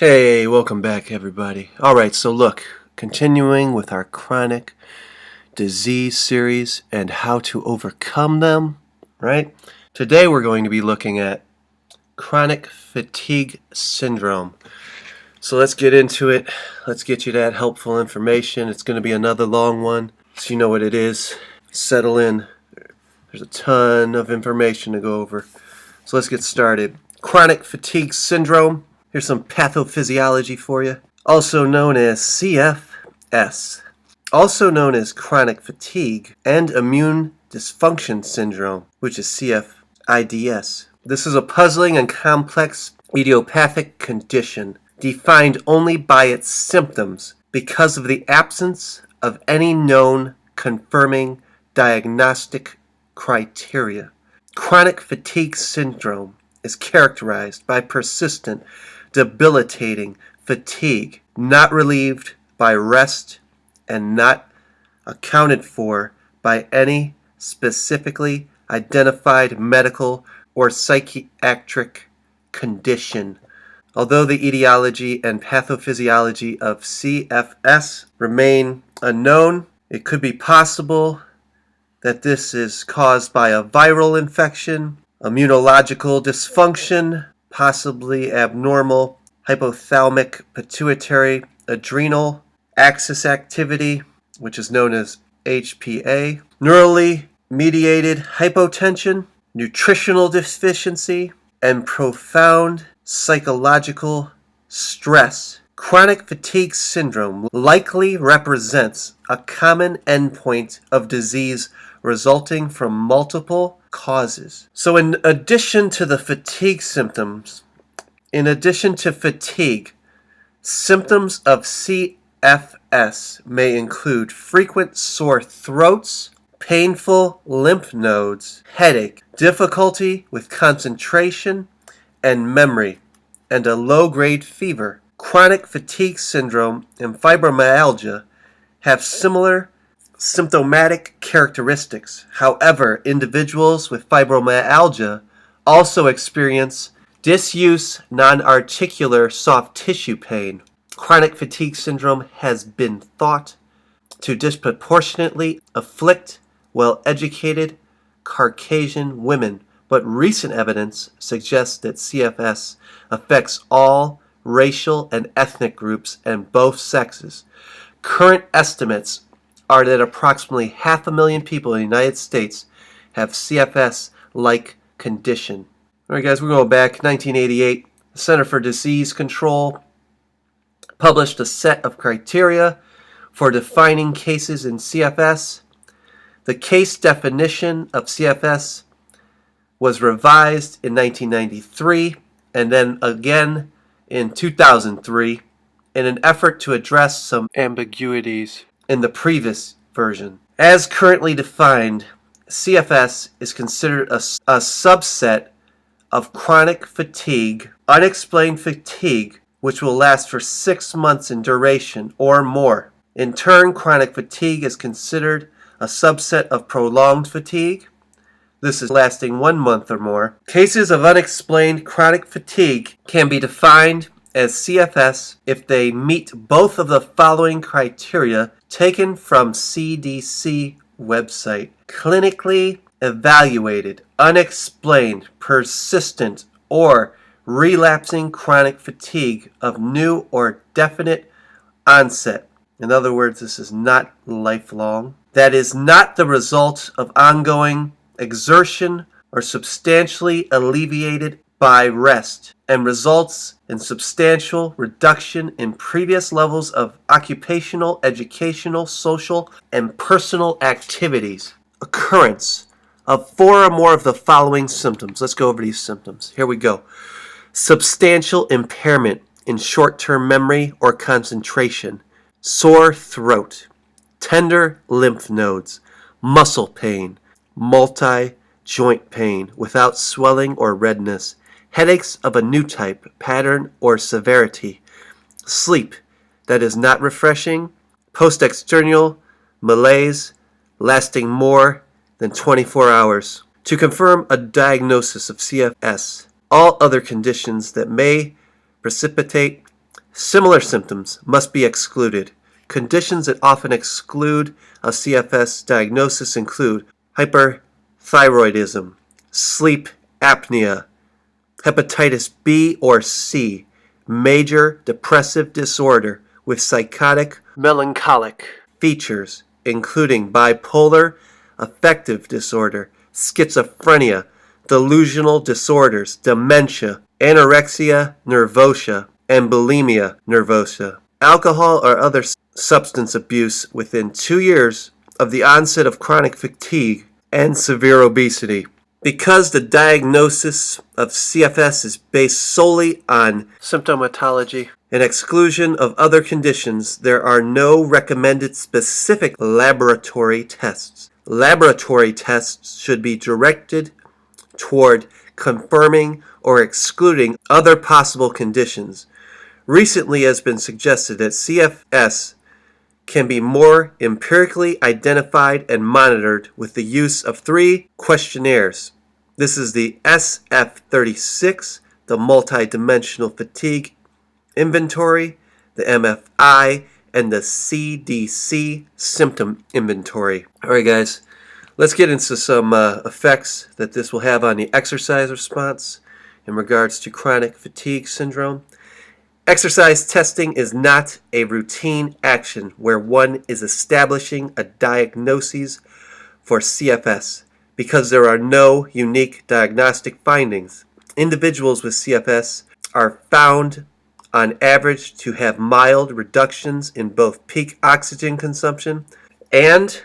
Hey, welcome back, everybody. Alright, so look, continuing with our chronic disease series and how to overcome them, right? Today we're going to be looking at chronic fatigue syndrome. So let's get into it. Let's get you that helpful information. It's going to be another long one, so you know what it is. Settle in. There's a ton of information to go over. So let's get started. Chronic fatigue syndrome. Here's some pathophysiology for you. Also known as CFS. Also known as chronic fatigue and immune dysfunction syndrome, which is CFIDS. This is a puzzling and complex idiopathic condition defined only by its symptoms because of the absence of any known confirming diagnostic criteria. Chronic fatigue syndrome is characterized by persistent, debilitating fatigue, not relieved by rest and not accounted for by any specifically identified medical or psychiatric condition. Although the etiology and pathophysiology of CFS remain unknown, it could be possible that this is caused by a viral infection, immunological dysfunction, possibly abnormal hypothalamic pituitary adrenal axis activity, which is known as HPA, neurally mediated hypotension, nutritional deficiency, and profound psychological stress. Chronic fatigue syndrome likely represents a common endpoint of disease resulting from multiple causes. So in addition to the fatigue symptoms, symptoms of CFS may include frequent sore throats, painful lymph nodes, headache, difficulty with concentration and memory, and a low-grade fever. Chronic fatigue syndrome and fibromyalgia have similar symptomatic characteristics. However, individuals with fibromyalgia also experience disuse non-articular soft tissue pain. Chronic fatigue syndrome has been thought to disproportionately afflict well-educated Caucasian women, but recent evidence suggests that CFS affects all racial and ethnic groups and both sexes. Current estimates are that approximately 500,000 people in the United States have CFS-like condition. All right, guys, we're going back. 1988, the Center for Disease Control published a set of criteria for defining cases in CFS. The case definition of CFS was revised in 1993 and then again in 2003 in an effort to address some ambiguities in the previous version. As currently defined, CFS is considered a subset of chronic fatigue, unexplained fatigue, which will last for 6 months in duration or more. In turn, chronic fatigue is considered a subset of prolonged fatigue. This is lasting 1 month or more. Cases of unexplained chronic fatigue can be defined as CFS if they meet both of the following criteria taken from CDC website. Clinically evaluated, unexplained, persistent, or relapsing chronic fatigue of new or definite onset. In other words, this is not lifelong. That is not the result of ongoing exertion or substantially alleviated by rest, and results in substantial reduction in previous levels of occupational, educational, social, and personal activities. Occurrence of 4 or more of the following symptoms. Let's go over these symptoms. Here we go. Substantial impairment in short-term memory or concentration, sore throat, tender lymph nodes, muscle pain, multi-joint pain without swelling or redness, headaches of a new type, pattern, or severity, sleep that is not refreshing, post-external malaise lasting more than 24 hours. To confirm a diagnosis of CFS, all other conditions that may precipitate Similar symptoms must be excluded. Conditions that often exclude a CFS diagnosis include hyperthyroidism, sleep apnea, hepatitis B or C, major depressive disorder with psychotic, melancholic features, including bipolar affective disorder, schizophrenia, delusional disorders, dementia, anorexia nervosa, and bulimia nervosa. Alcohol or other substance abuse within 2 years of the onset of chronic fatigue and severe obesity. Because the diagnosis of CFS is based solely on symptomatology and exclusion of other conditions, there are no recommended specific laboratory tests. Laboratory tests should be directed toward confirming or excluding other possible conditions. Recently, it has been suggested that CFS can be more empirically identified and monitored with the use of 3 questionnaires. This is the SF36, the Multidimensional Fatigue Inventory, the MFI, and the CDC Symptom Inventory. All right, guys, let's get into some effects that this will have on the exercise response in regards to chronic fatigue syndrome. Exercise testing is not a routine action where one is establishing a diagnosis for CFS because there are no unique diagnostic findings. Individuals with CFS are found on average to have mild reductions in both peak oxygen consumption and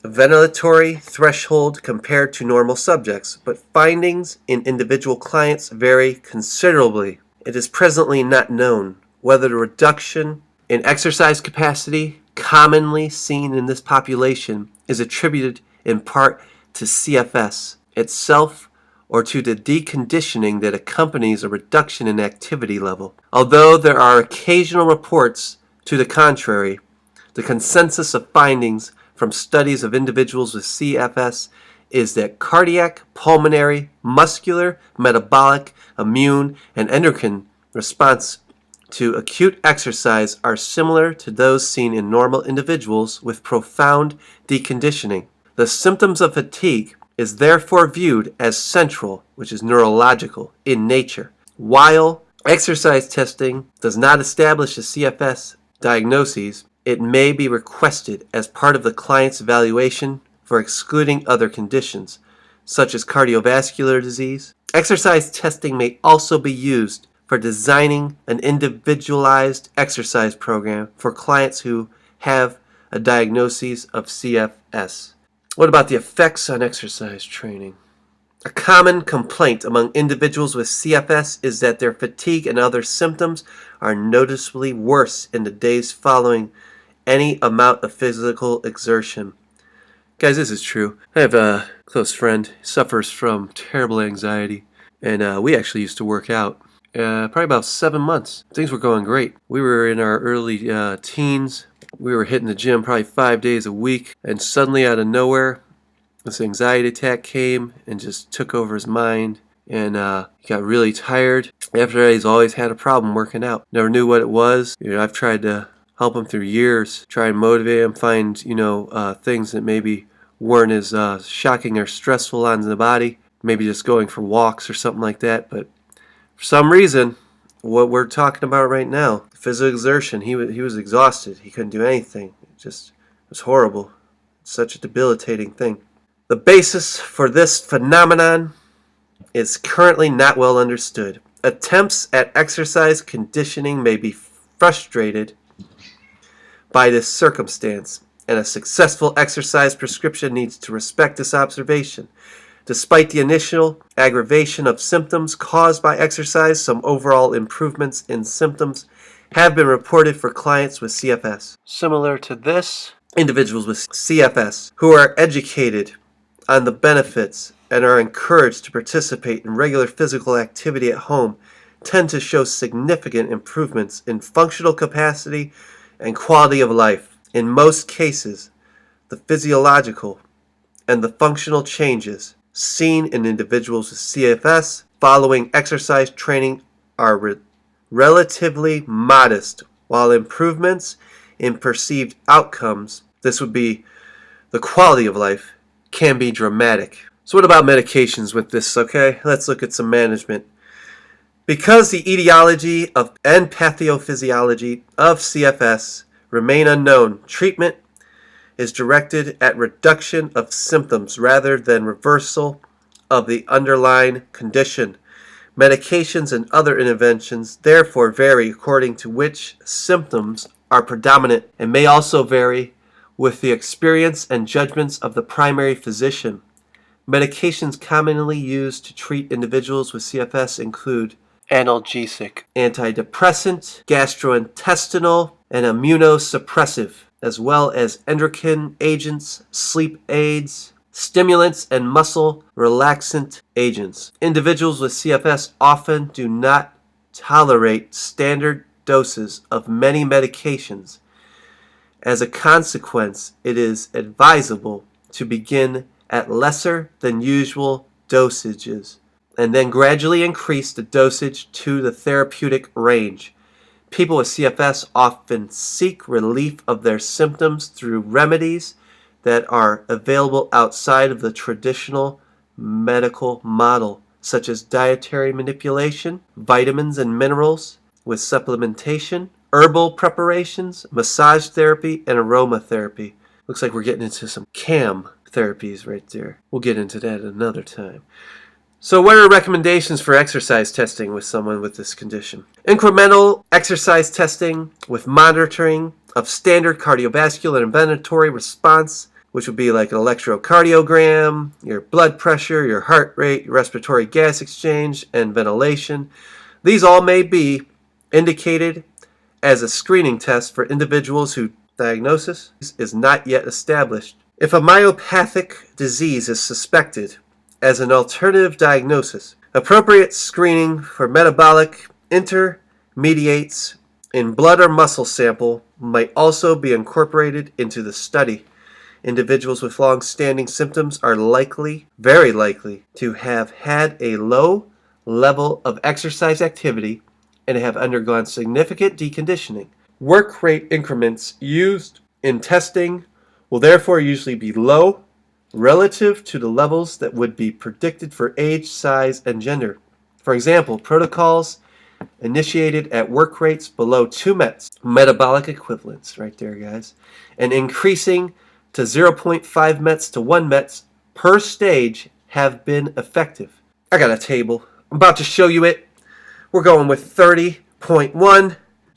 ventilatory threshold compared to normal subjects, but findings in individual clients vary considerably. It is presently not known whether the reduction in exercise capacity commonly seen in this population is attributed in part to CFS itself or to the deconditioning that accompanies a reduction in activity level. Although there are occasional reports to the contrary, the consensus of findings from studies of individuals with CFS is that cardiac, pulmonary, muscular, metabolic, immune, and endocrine response to acute exercise are similar to those seen in normal individuals with profound deconditioning. The symptoms of fatigue is therefore viewed as central, which is neurological, in nature. While exercise testing does not establish a CFS diagnosis, it may be requested as part of the client's evaluation for excluding other conditions, such as cardiovascular disease. Exercise testing may also be used for designing an individualized exercise program for clients who have a diagnosis of CFS. What about the effects on exercise training? A common complaint among individuals with CFS is that their fatigue and other symptoms are noticeably worse in the days following any amount of physical exertion. Guys, this is true. I have a close friend who suffers from terrible anxiety, and we actually used to work out. Probably about 7 months. Things were going great. We were in our early teens. We were hitting the gym probably 5 days a week, and suddenly out of nowhere, this anxiety attack came and just took over his mind, and he got really tired. After that, he's always had a problem working out. Never knew what it was. I've tried to help him through years, try and motivate him, find things that maybe weren't as shocking or stressful on the body. Maybe just going for walks or something like that. But for some reason, what we're talking about right now, physical exertion, he was exhausted. He couldn't do anything. It was horrible. It's such a debilitating thing. The basis for this phenomenon is currently not well understood. Attempts at exercise conditioning may be frustrated by this circumstance, and a successful exercise prescription needs to respect this observation. Despite the initial aggravation of symptoms caused by exercise, some overall improvements in symptoms have been reported for clients with CFS. Similar to this, individuals with CFS who are educated on the benefits and are encouraged to participate in regular physical activity at home tend to show significant improvements in functional capacity and quality of life. In most cases, the physiological and the functional changes seen in individuals with CFS following exercise training are relatively modest, while improvements in perceived outcomes, this would be the quality of life, can be dramatic. So what about medications with this, okay? Let's look at some management. Because the etiology of and pathophysiology of CFS remain unknown, treatment is directed at reduction of symptoms rather than reversal of the underlying condition. Medications and other interventions therefore vary according to which symptoms are predominant and may also vary with the experience and judgments of the primary physician. Medications commonly used to treat individuals with CFS include analgesic, antidepressant, gastrointestinal, and immunosuppressive, as well as endocrine agents, sleep aids, stimulants, and muscle relaxant agents. Individuals with CFS often do not tolerate standard doses of many medications. As a consequence, it is advisable to begin at lesser than usual dosages and then gradually increase the dosage to the therapeutic range. People with CFS often seek relief of their symptoms through remedies that are available outside of the traditional medical model, such as dietary manipulation, vitamins and minerals with supplementation, herbal preparations, massage therapy, and aromatherapy. Looks like we're getting into some CAM therapies right there. We'll get into that another time. So what are recommendations for exercise testing with someone with this condition? Incremental exercise testing with monitoring of standard cardiovascular and ventilatory response, which would be like an electrocardiogram, your blood pressure, your heart rate, your respiratory gas exchange, and ventilation. These all may be indicated as a screening test for individuals whose diagnosis is not yet established. If a myopathic disease is suspected, as an alternative diagnosis, appropriate screening for metabolic intermediates in blood or muscle sample might also be incorporated into the study. Individuals with long-standing symptoms are very likely, to have had a low level of exercise activity and have undergone significant deconditioning. Work rate increments used in testing will therefore usually be low relative to the levels that would be predicted for age, size, and gender. For example, protocols initiated at work rates below 2 METs, metabolic equivalents right there, guys, and increasing to 0.5 METs to 1 METs per stage have been effective. I got a table. I'm about to show you it. We're going with 30.1.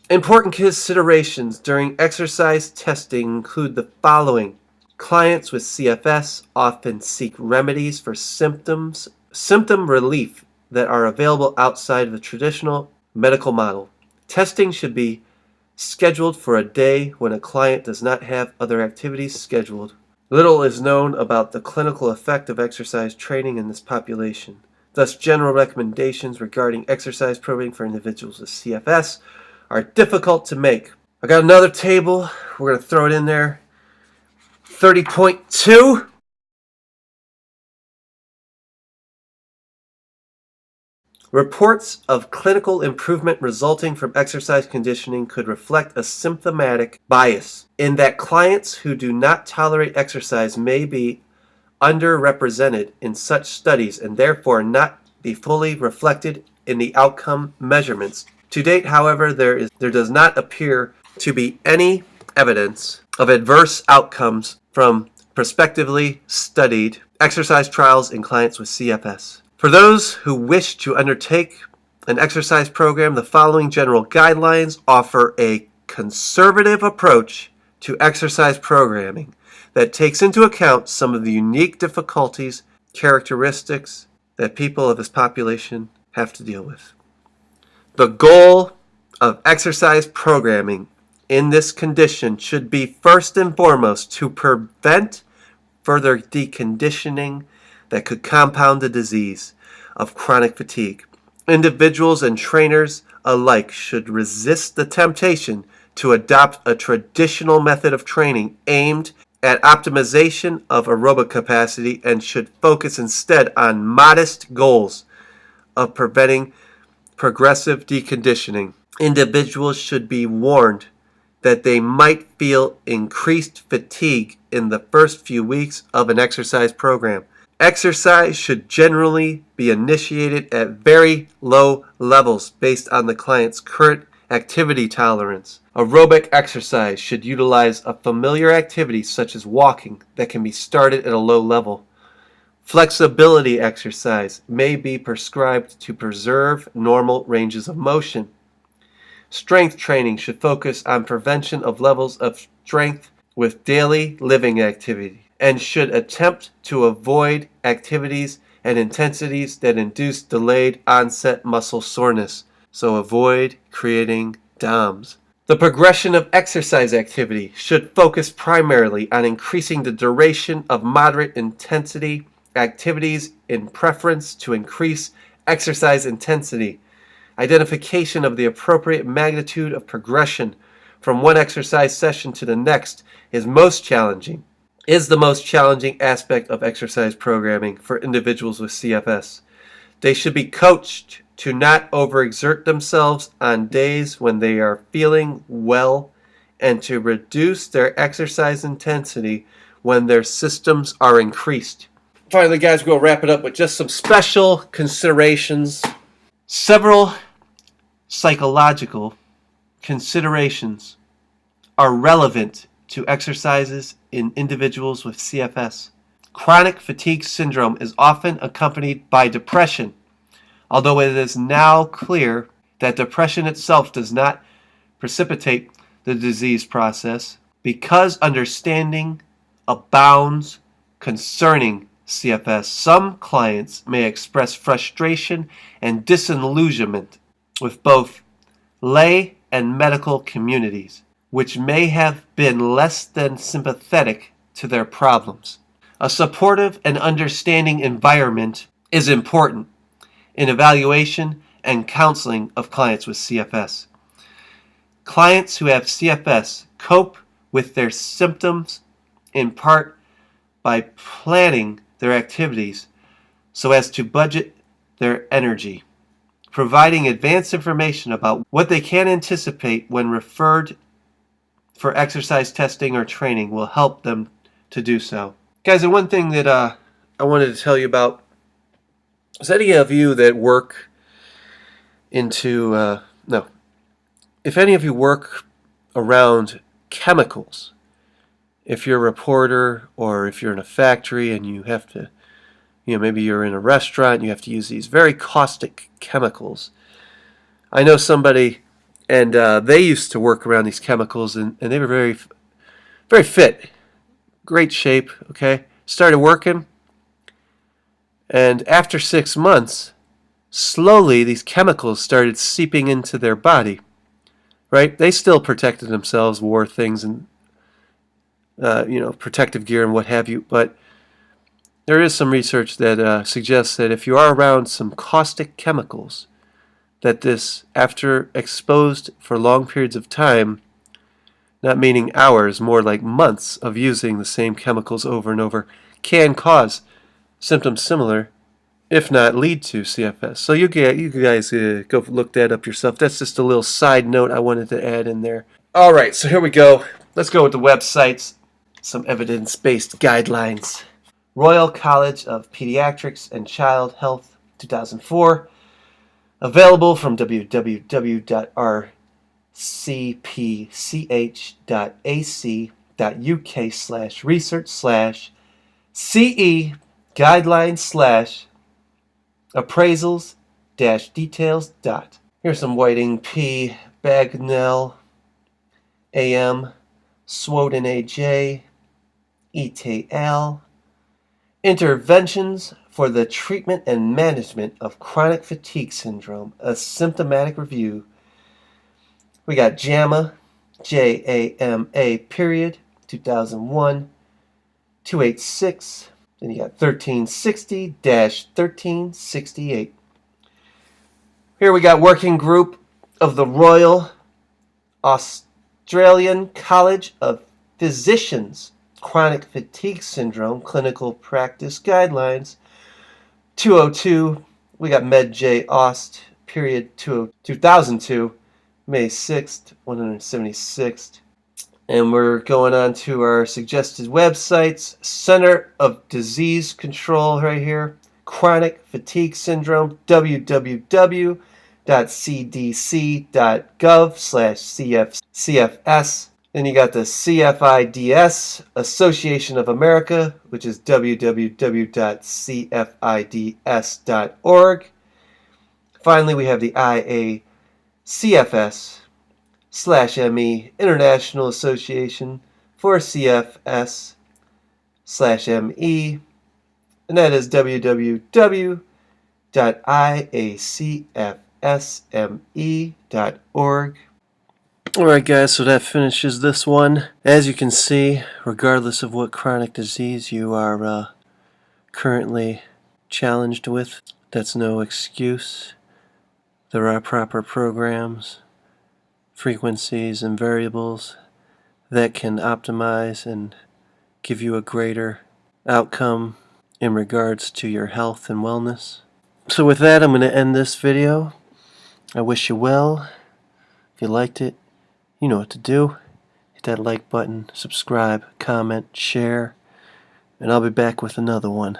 Important considerations during exercise testing include the following. Clients with CFS often seek remedies for symptom relief that are available outside of the traditional medical model. Testing should be scheduled for a day when a client does not have other activities scheduled. Little is known about the clinical effect of exercise training in this population. Thus, general recommendations regarding exercise programming for individuals with CFS are difficult to make. I got another table. We're going to throw it in there. 30.2. Reports of clinical improvement resulting from exercise conditioning could reflect a symptomatic bias in that clients who do not tolerate exercise may be underrepresented in such studies and therefore not be fully reflected in the outcome measurements. To date, however, there does not appear to be any evidence of adverse outcomes from prospectively studied exercise trials in clients with CFS. For those who wish to undertake an exercise program, the following general guidelines offer a conservative approach to exercise programming that takes into account some of the unique difficulties, characteristics that people of this population have to deal with. The goal of exercise programming in this condition should be first and foremost to prevent further deconditioning that could compound the disease of chronic fatigue. Individuals and trainers alike should resist the temptation to adopt a traditional method of training aimed at optimization of aerobic capacity and should focus instead on modest goals of preventing progressive deconditioning. individuals should be warned that they might feel increased fatigue in the first few weeks of an exercise program. Exercise should generally be initiated at very low levels based on the client's current activity tolerance. Aerobic exercise should utilize a familiar activity such as walking that can be started at a low level. Flexibility exercise may be prescribed to preserve normal ranges of motion. Strength training should focus on prevention of levels of strength with daily living activity and should attempt to avoid activities and intensities that induce delayed onset muscle soreness. So avoid creating DOMS. The progression of exercise activity should focus primarily on increasing the duration of moderate intensity activities in preference to increase exercise intensity. Identification of the appropriate magnitude of progression from one exercise session to the next is the most challenging aspect of exercise programming for individuals with CFS. They should be coached to not overexert themselves on days when they are feeling well and to reduce their exercise intensity when their symptoms are increased. Finally, guys, we'll wrap it up with just some special considerations. Several psychological considerations are relevant to exercises in individuals with CFS. Chronic fatigue syndrome is often accompanied by depression, although it is now clear that depression itself does not precipitate the disease process because understanding abounds concerning CFS. Some clients may express frustration and disillusionment with both lay and medical communities, which may have been less than sympathetic to their problems. A supportive and understanding environment is important in evaluation and counseling of clients with CFS. Clients who have CFS cope with their symptoms in part by planning their activities so as to budget their energy. Providing advanced information about what they can anticipate when referred for exercise testing or training will help them to do so. Guys, and one thing that I wanted to tell you about is any of you that work if any of you work around chemicals, if you're a reporter or if you're in a factory and you have to, maybe you're in a restaurant and you have to use these very caustic chemicals. I know somebody, and they used to work around these chemicals, and they were very, very fit, great shape, okay? Started working, and after 6 months, slowly these chemicals started seeping into their body, right? They still protected themselves, wore things and, protective gear and what have you, but there is some research that suggests that if you are around some caustic chemicals, that this, after exposed for long periods of time, not meaning hours, more like months of using the same chemicals over and over, can cause symptoms similar, if not lead to CFS. So you guys go look that up yourself. That's just a little side note I wanted to add in there. All right, so here we go. Let's go with the websites, some evidence-based guidelines. Royal College of Pediatrics and Child Health, 2004. Available from www.rcpch.ac.uk/research/CE guidelines/appraisals-details. Here's some Whiting P. Bagnell AM, Swoden AJ, ETL. Interventions for the treatment and management of chronic fatigue syndrome, a symptomatic review. We got JAMA, JAMA period, 2001, 286. Then you got 1360-1368. Here we got Working Group of the Royal Australian College of Physicians, Chronic Fatigue Syndrome, Clinical Practice Guidelines, 202. We got Med J Aust, period 2002, May 6th, 176th. And we're going on to our suggested websites. Center of Disease Control right here. Chronic Fatigue Syndrome, www.cdc.gov/CFS. Then you got the CFIDS Association of America, which is www.cfids.org. Finally, we have the IACFS/ME International Association for CFS/ME, and that is www.iacfsme.org. Alright guys, so that finishes this one. As you can see, regardless of what chronic disease you are currently challenged with, that's no excuse. There are proper programs, frequencies, and variables that can optimize and give you a greater outcome in regards to your health and wellness. So with that, I'm going to end this video. I wish you well. If you liked it, you know what to do. Hit that like button, subscribe, comment, share, and I'll be back with another one.